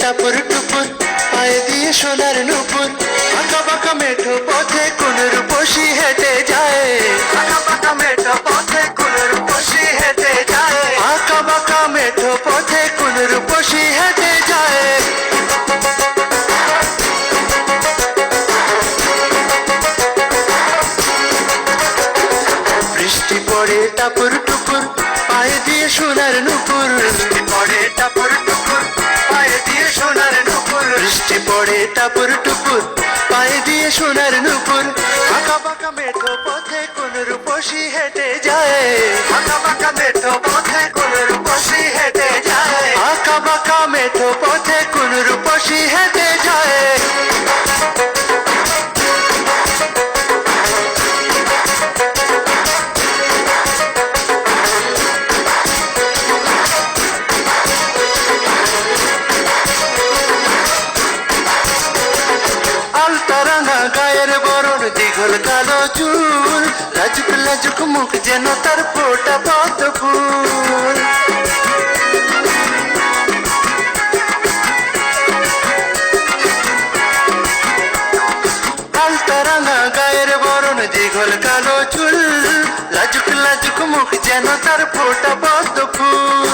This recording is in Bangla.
টাপুর টুপুর পায়ে দিয়ে সোনার নুপুর আঁকা বাঁকা মেঠো পথে কোন রূপসী হেঁটে যায় আঁকা বাঁকা মেঠো পথে কোন রূপসী হেঁটে যায় আঁকা বাঁকা মেঠো পথে কোন রূপসী হেঁটে যায় বৃষ্টি পড়ে টাপুর টুপুর পায়ে দিয়ে সোনার নুপুর বৃষ্টি পড়ে টাপুর টুপুর পায়ে দিয়ে সোনার নুপুর বৃষ্টি পড়ে টাপুর টুপুর পায়ে দিয়ে সোনার নুপুর আঁকা বাঁকা মেঠো পথে কোন রূপসী হেঁটে যায় আঁকা বাঁকা মেঠো পথে কোন রূপসী হেঁটে যায় আঁকা বাঁকা মেঠো পথে কোন রূপসী হেঁটে যায় গায়ের বরণ দীঘল কালো চুল লাজুক লাজুক মুখ যেন তার ফোটা পদ্ম ফুল আলতা রাঙা গায়ের বরণ দীঘল কালো চুল লাজুক লাজুক মুখ যেন তার ফোটা পদ্ম ফুল